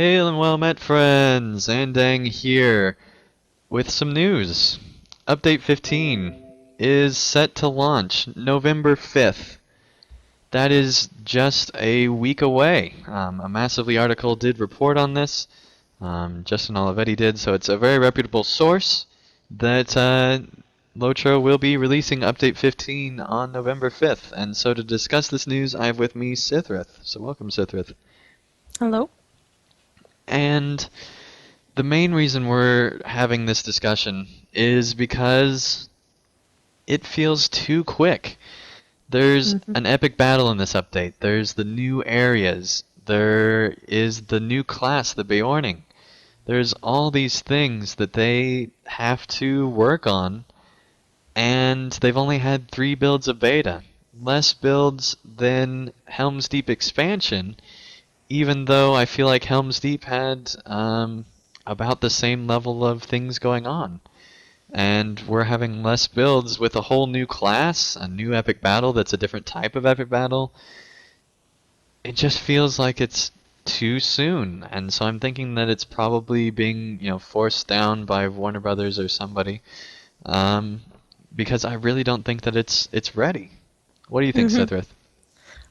Hail and well met, friends! Andang here with some news. Update 15 is set to launch November 5th. That is just a week away. A Massively article did report on this. Justin Olivetti did, so it's a very reputable source that LOTRO will be releasing Update 15 on November 5th. And so to discuss this news, I have with me Sithrith. So welcome, Sithrith. Hello? And the main reason we're having this discussion is because it feels too quick. There's an epic battle in this update. There's the new areas. There is the new class, the Beorning. There's all these things that they have to work on, and they've only had 3 builds of beta. Less builds than Helm's Deep expansion, even though I feel like Helm's Deep had about the same level of things going on. And we're having less builds with a whole new class, a new epic battle that's a different type of epic battle. It just feels like it's too soon, and so I'm thinking that it's probably being, forced down by Warner Brothers or somebody, because I really don't think that it's ready. What do you think, Sithrith?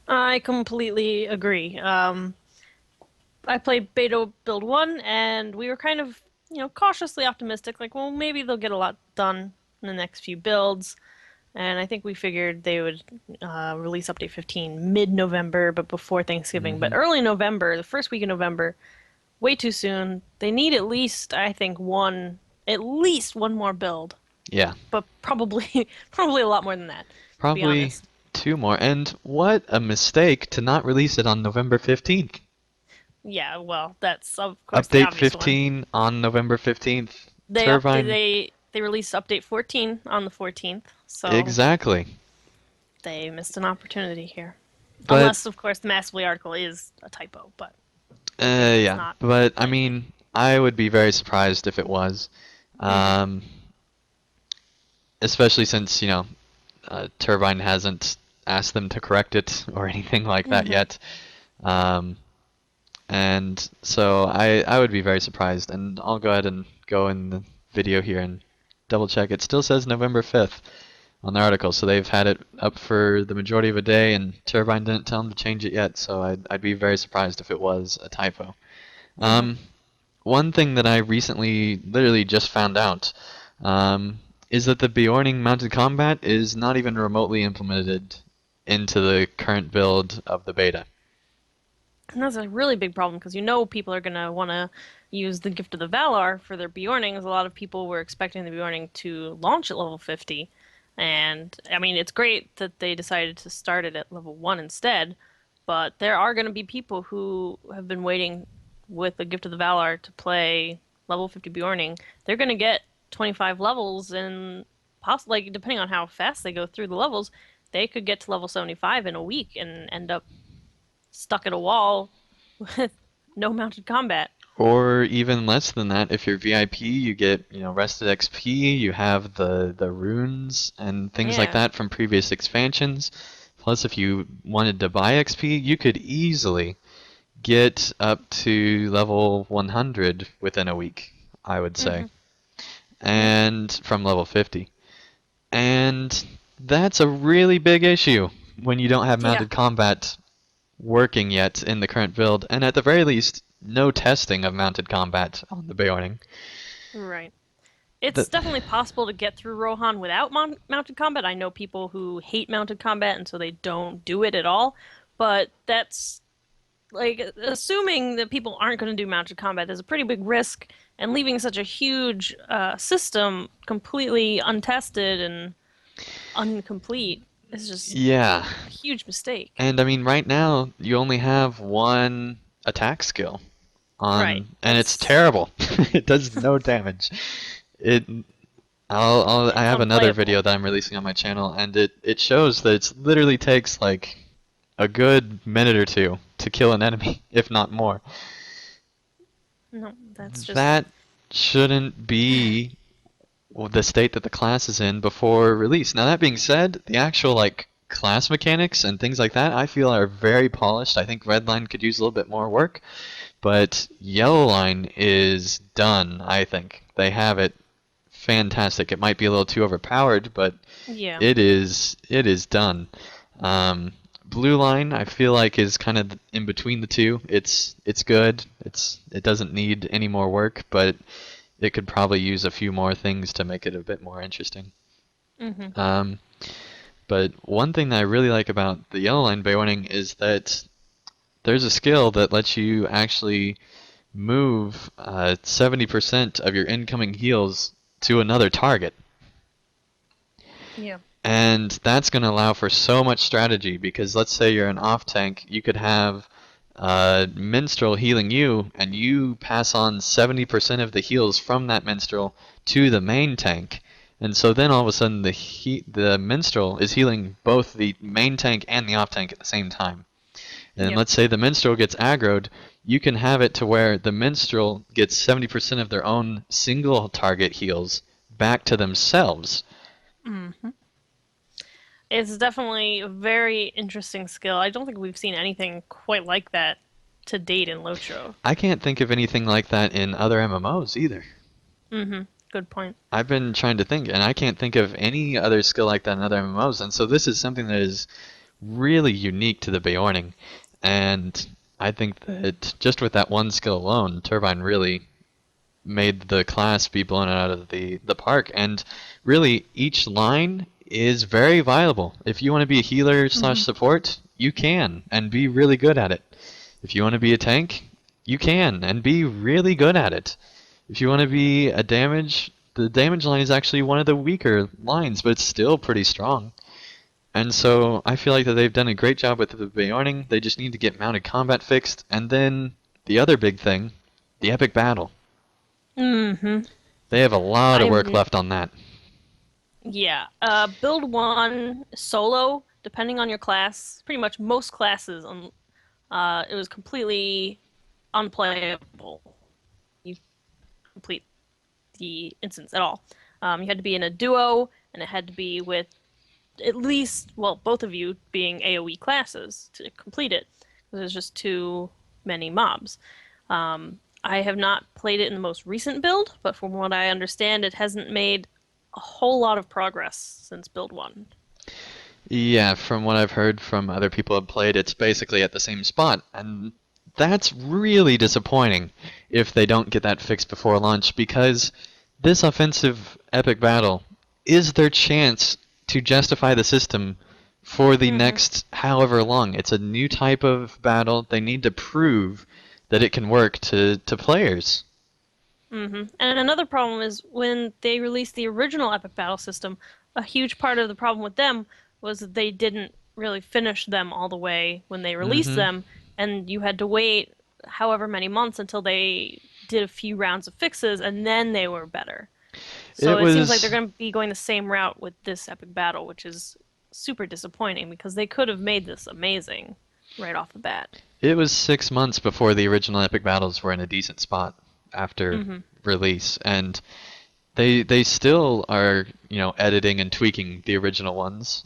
I completely agree. I played Beta Build 1, and we were kind of, cautiously optimistic, like, well, maybe they'll get a lot done in the next few builds. And I think we figured they would release Update 15 mid-November, but before Thanksgiving. But early November, the first week of November, way too soon. They need at least, I think, at least one more build. Yeah. But probably, probably a lot more than that, to be Probably honest. 2 more. And what a mistake to not release it on November 15th. Yeah, well, that's of course the Update obvious one. 15 on November 15th. They up Turbine. they released update 14 on the 14th, so Exactly. they missed an opportunity here. But, Unless, of course, the Massively article is a typo, but it's yeah. not But, I likely. mean, I would be very surprised if it was. Hmm. Um, Especially since, Turbine hasn't asked them to correct it or anything like that Hmm. yet. Um, and so I would be very surprised. And I'll go ahead and go in the video here and double check. It still says November 5th on the article, so they've had it up for the majority of a day, and Turbine didn't tell them to change it yet, so I'd be very surprised if it was a typo. Hmm. Um, One thing that I recently literally just found out is that the Beorning mounted combat is not even remotely implemented into the current build of the beta. And that's a really big problem because people are gonna want to use the Gift of the Valar for their Bjornings. A lot of people were expecting the Bjorning to launch at level 50, and I mean it's great that they decided to start it at level 1 instead. But there are going to be people who have been waiting with the Gift of the Valar to play level 50 Bjorning. They're going to get 25 levels, and possibly, like, depending on how fast they go through the levels, they could get to level 75 in a week and end up stuck at a wall with no mounted combat. Or even less than that, if you're VIP, you get, rested XP, you have the runes and things like Yeah. that from previous expansions. Plus, if you wanted to buy XP, you could easily get up to level 100 within a week, I would say. Hmm. Yeah. And from level 50. And that's a really big issue when you don't have Yeah. mounted combat working yet in the current build, and at the very least, no testing of mounted combat on the Beorning. Right. It's That, definitely possible to get through Rohan without mounted combat. I know people who hate mounted combat and so they don't do it at all, but that's like assuming that people aren't going to do mounted combat is a pretty big risk, and leaving such a huge system completely untested and incomplete is just yeah, a huge mistake. and I mean, right now you only have one attack skill Right. and it's terrible. It does no damage. It I It's have another unplayable. video that I'm releasing on my channel, and it shows that it literally takes like a good minute or two to kill an enemy, if not more. No, that's just That shouldn't be the state that the class is in before release. Now that being said, the actual like class mechanics and things like that, I feel are very polished. I think red line could use a little bit more work, but yellow line is done, I think. They have it fantastic. It might be a little too overpowered, but Yeah. it is done. Blue line I feel like is kind of in between the two. It's good. It doesn't need any more work, but it could probably use a few more things to make it a bit more interesting. Mhm. Um, but one thing that I really like about the yellow line Bayoning is that there's a skill that lets you actually move 70% of your incoming heals to another target. Yeah. And that's going to allow for so much strategy because let's say you're an off tank, you could have Minstrel healing you, and you pass on 70% of the heals from that Minstrel to the main tank. And so then all of a sudden the Minstrel is healing both the main tank and the off tank at the same time. And Yep. let's say the Minstrel gets aggroed, you can have it to where the Minstrel gets 70% of their own single target heals back to themselves. Mhm. It's definitely a very interesting skill. I don't think we've seen anything quite like that to date in LOTRO. I can't think of anything like that in other MMOs either. Mhm. Good point. I've been trying to think, and I can't think of any other skill like that in other MMOs. And so this is something that is really unique to the Beorning. And I think that just with that one skill alone, Turbine really made the class be blown out of the park. And really, each line is very viable. If you want to be a healer slash Mhm. support, you can, and be really good at it. If you want to be a tank, you can, and be really good at it. If you want to be a damage, the damage line is actually one of the weaker lines, but it's still pretty strong. And so I feel like that they've done a great job with the Beorning. They just need to get mounted combat fixed, and then the other big thing, the epic battle. Mhm. They have a lot of work I'm left on that. yeah. Build one solo, depending on your class. Pretty much most classes, it was completely unplayable. You complete the instance at all. You had to be in a duo, and it had to be with at least, well, both of you being AoE classes to complete it. There's just too many mobs. I have not played it in the most recent build, but from what I understand, it hasn't made a whole lot of progress since build one. Yeah, from what I've heard from other people who have played, it's basically at the same spot. And that's really disappointing if they don't get that fixed before launch because this offensive epic battle is their chance to justify the system for the Mm-hmm. next however long. It's a new type of battle. They need to prove that it can work to players. Mm-hmm. And another problem is when they released the original Epic Battle system, a huge part of the problem with them was that they didn't really finish them all the way when they released Mm-hmm. them, and you had to wait however many months until they did a few rounds of fixes, and then they were better. So It it seems like they're was going to be going the same route with this Epic Battle, which is super disappointing because they could have made this amazing right off the bat. it was 6 months before the original epic battles were in a decent spot after Mm-hmm. release, and they still are, editing and tweaking the original ones,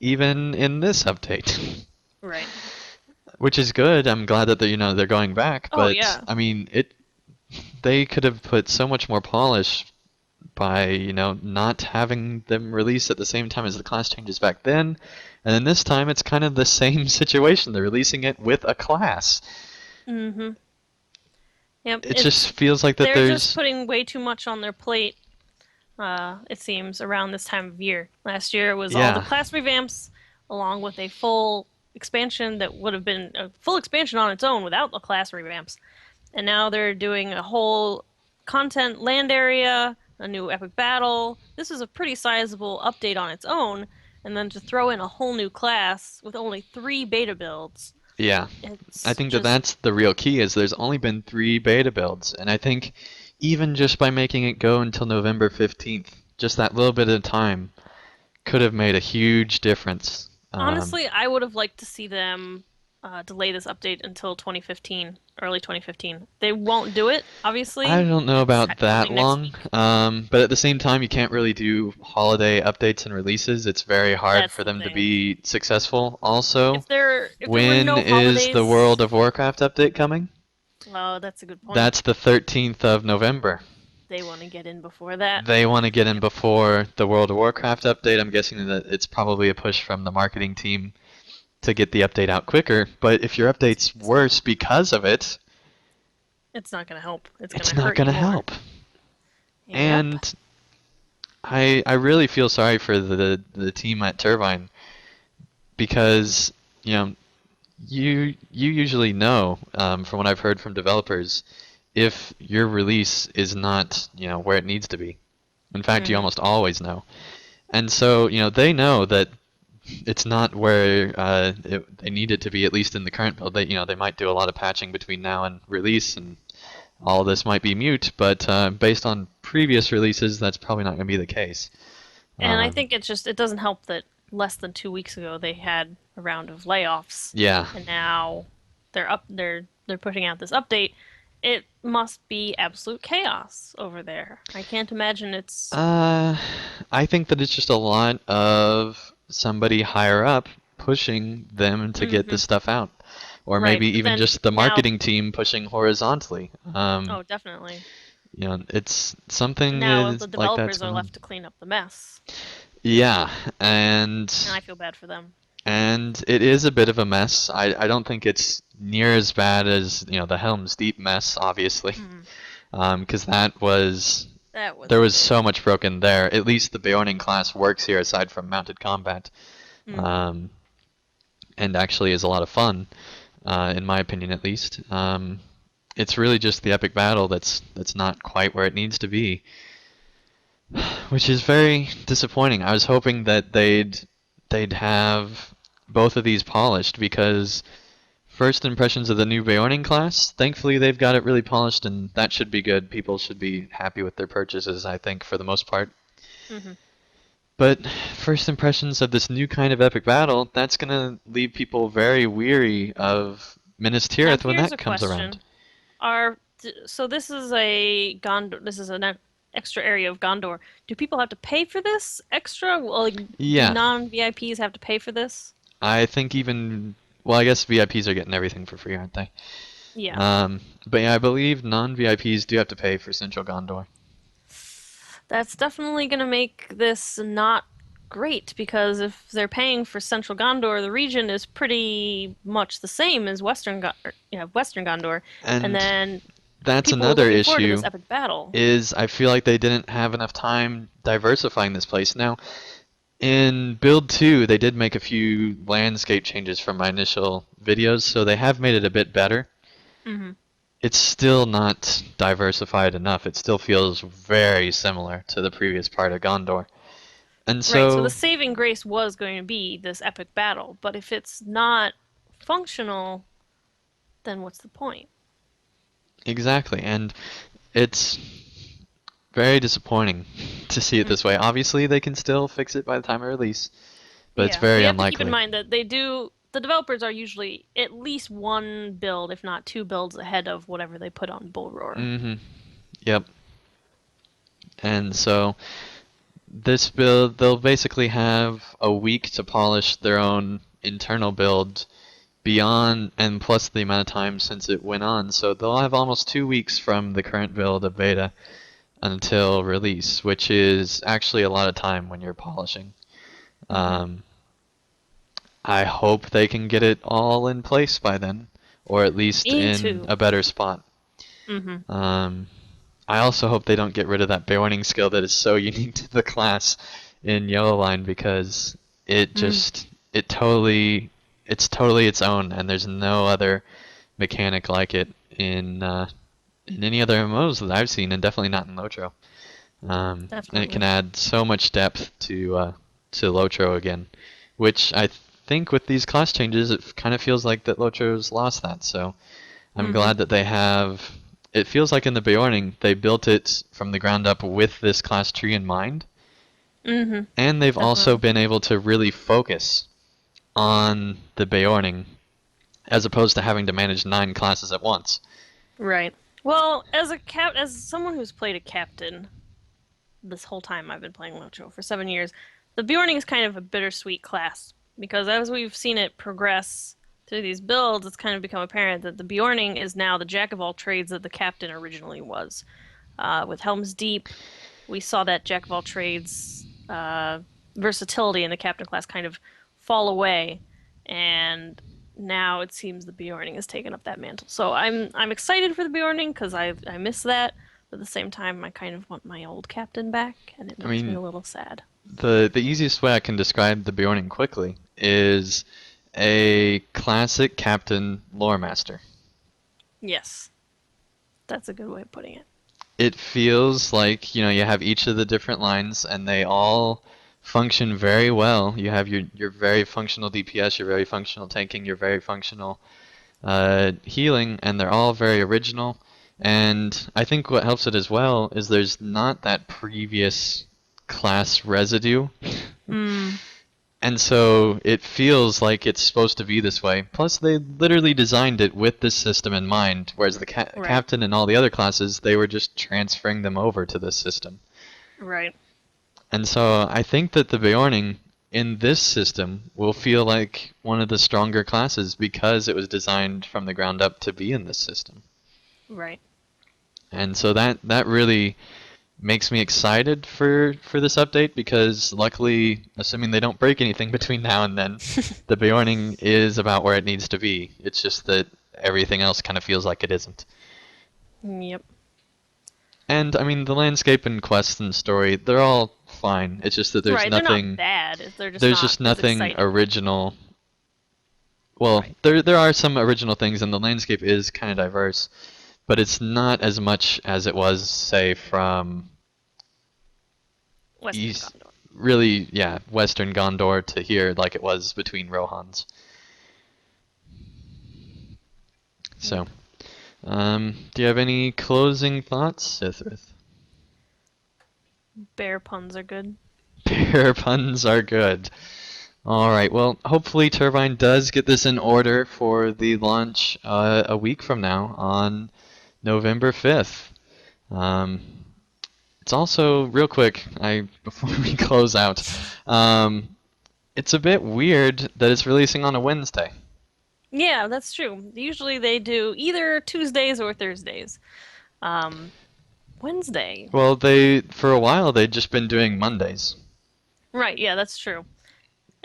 even in this update, Right. which is good. I'm glad that they're going back, Oh, but yeah. I mean they could have put so much more polish by not having them release at the same time as the class changes back then, and then this time it's kind of the same situation. They're releasing it with a class. Mm-hmm. Yep. It just feels like that They're just there's putting way too much on their plate, it seems, around this time of year. Last year was all the yeah. class revamps, along with a full expansion that would have been a full expansion on its own without the class revamps. And now they're doing a whole content land area, a new epic battle. This is a pretty sizable update on its own, and then to throw in a whole new class with only three beta builds, Yeah, I it's think that just that's the real key is there's only been 3 beta builds, and I think even just by making it go until November 15th, just that little bit of time could have made a huge difference. honestly, I would have liked to see them. delay this update until 2015, early 2015. They won't do it, I obviously. don't know It's about that coming next long, week. but at the same time, you can't really do holiday updates and releases. It's very hard That's for the them to thing. be successful. Also, If there were when no is the holidays, World of Warcraft update coming? oh, that's a good point. That's the 13th of November. They want to get in before that. They want to get in Yep. before the World of Warcraft update. I'm guessing that it's probably a push from the marketing team to get the update out quicker. But if your update's So worse because of it, it's not going to help. It's going it's to not hurt going you to more. help. Yep. And I really feel sorry for the team at Turbine because you know you usually know from what I've heard from developers if your release is not where it needs to be. In fact, you Hmm. almost always know. And so they know that it's not where they need it to be, at least in the current build. They might do a lot of patching between now and release, and all this might be mute. But based on previous releases, that's probably not going to be the case. And I Um, think it doesn't help that less than 2 weeks ago they had a round of layoffs, yeah. and now they're putting out this update. It must be absolute chaos over there. I can't imagine it's Uh, I think that it's just a lot of somebody higher up pushing them to get hmm this stuff out, or right. maybe But even then just the now, marketing team pushing horizontally. oh, definitely. It's But something now the is like that's developers are going on. left to clean up the mess, Yeah, and and I feel bad for them. and it is a bit of a mess. I don't think it's near as bad as the Helm's Deep mess, obviously, Mm, because that was that was there was ugly. so much broken there. At least the Beorning class works here aside from mounted combat, Hmm. um, and actually is a lot of fun, in my opinion at least. It's really just the epic battle that's not quite where it needs to be, which is very disappointing. I was hoping that they'd have both of these polished because first impressions of the new Beorning class, thankfully they've got it really polished and that should be good. People should be happy with their purchases, I think, for the most part. Hmm. But first impressions of this new kind of epic battle, that's gonna leave people very weary of Minas Now Tirith when here's that a comes around. question: so this is a Gondor. This is an extra area of Gondor. Do people have to pay for this extra? Well, like, do Yeah, non-VIPs have to pay for this? I think even well, I guess VIPs are getting everything for free, aren't they? Yeah, But yeah, I believe non-VIPs do have to pay for Central Gondor. that's definitely going to make this not great because if they're paying for Central Gondor, the region is pretty much the same as Western Gondor, and And then that's people are another looking forward to this issue epic battle. is I feel like they didn't have enough time diversifying this place. Now, in build 2, they did make a few landscape changes from my initial videos, so they have made it a bit better. Hmm. It's still not diversified enough. It still feels very similar to the previous part of Gondor. And Right, so the so, saving grace was going to be this epic battle, but if it's not functional, then what's the point? exactly, and it's very disappointing to see it Mm. this way. Obviously, they can still fix it by the time of release, but it's Yeah, very we have to keep in unlikely. mind that the developers are usually at least one build, if not two builds ahead of whatever they put on Bull Roar. Mm-hmm. Yep. And so this build, they'll basically have a week to polish their own internal build beyond, and plus the amount of time since it went on. So they'll have almost 2 weeks from the current build of beta until release, which is actually a lot of time when you're polishing. Hmm. Um, I hope they can get it all in place by then, or at least Me in too. a better spot. Hmm. Um, I also hope they don't get rid of that Bewarning skill that is so unique to the class in Yellow Line because it Mm. just it's totally its own and there's no other mechanic like it in any other MMOs that I've seen and definitely not in LOTRO. And it can Definitely. add so much depth to LOTRO again, which I think with these class changes it kind of feels like that LOTRO's lost that. So I'm Hmm. glad that they have. It feels like in the Beorning, they built it from the ground up with this class tree in mind, Hmm. and they've also Definitely. been able to really focus on the Beorning as opposed to having to manage 9 classes at once. Right. Well, as someone who's played a captain this whole time I've been playing LOTRO for 7 years, the Bjorning is kind of a bittersweet class because as we've seen it progress through these builds, it's kind of become apparent that the Bjorning is now the jack of all trades that the captain originally was. With Helm's Deep, we saw that jack of all trades versatility in the captain class kind of fall away, and now it seems the Bjorning has taken up that mantle. So I'm excited for the Bjorning because I miss that. But at the same time, I kind of want my old captain back, and it I makes me mean, a little sad. the easiest way I can describe the Bjorning quickly is a classic captain lore master. Yes, that's a good way of putting it. It feels like, you have each of the different lines and they all function very well. You have your very functional DPS, your very functional tanking, your very functional healing, and they're all very original. And I think what helps it as well is there's not that previous class residue. Mm, And so it feels like it's supposed to be this way. Plus, they literally designed it with this system in mind, whereas the right, captain and all the other classes, they were just transferring them over to this system. right. And so I think that the Bjorning in this system will feel like one of the stronger classes because it was designed from the ground up to be in this system. Right. And so that really makes me excited for this update because luckily, assuming they don't break anything between now and then, the Bjorning is about where it needs to be. It's just that everything else kind of feels like it isn't. Yep. And I mean, the landscape and quests and story, they're all fine. It's just that Right, they're not bad. They're just there's not just as nothing exciting. original. Well, Right. there are some original things, and the landscape is kind of diverse, but it's not as much as it was, say, from Western East, Gondor. really, yeah, Western Gondor to here, like it was between Rohans. So, Yep. do you have any closing thoughts, Sithrith? Bear puns are good. Bear puns are good. All right. Well, hopefully Turbine does get this in order for the launch a week from now on November 5th. Um, it's also real quick. Before we close out, um, it's a bit weird that it's releasing on a Wednesday. Yeah, that's true. Usually they do either Tuesdays or Thursdays. Um, Wednesday. Well, they for a while they'd just been doing Mondays, Right, yeah, that's true.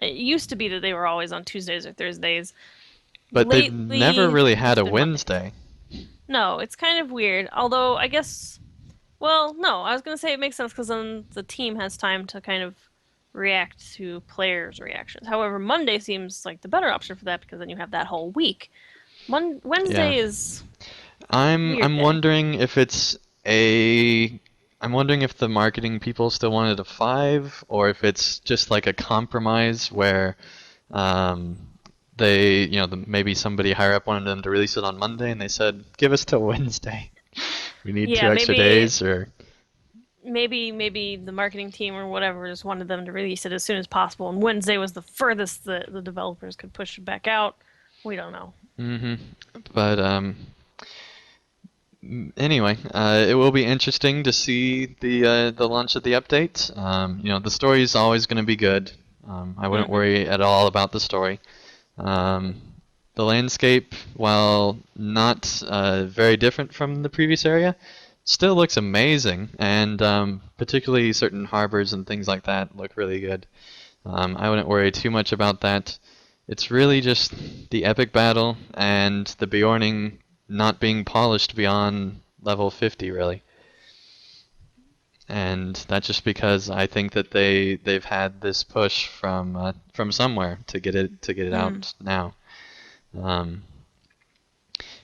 It used to be that they were always on Tuesdays or Thursdays. but they've never Lately, really they've had just a been Mondays. Wednesday. No, it's kind of weird. Although, I guess, well, no, I was gonna say it makes sense because then the team has time to kind of react to players' reactions. However, Monday seems like the better option for that because then you have that whole week. Yeah. Wednesday is weird I'm day. wondering if it's a I'm wondering if the marketing people still wanted a 5 or if it's just like a compromise where um maybe somebody higher up wanted them to release it on Monday and they said, "Give us till Wednesday. We need Yeah, 2 extra days," or maybe the marketing team or whatever just wanted them to release it as soon as possible, and Wednesday was the furthest the developers could push it back out. We don't know. mhm. But anyway, it will be interesting to see the launch of the update. The story is always going to be good. I wouldn't Hmm. worry at all about the story. Um, the landscape, while not very different from the previous area, still looks amazing, and particularly certain harbors and things like that look really good. I wouldn't worry too much about that. It's really just the epic battle and the Bjorning not being polished beyond level 50, really. And that's just because I think that they've had this push from somewhere to get it Mm. out now. Um,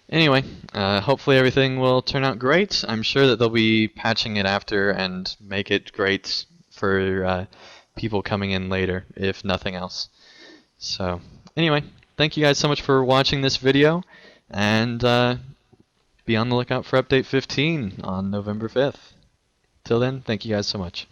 anyway, hopefully everything will turn out great. I'm sure that they'll be patching it after and make it great for people coming in later, if nothing else. So anyway, thank you guys so much for watching this video, and be on the lookout for update 15 on November 5th. Till then, thank you guys so much.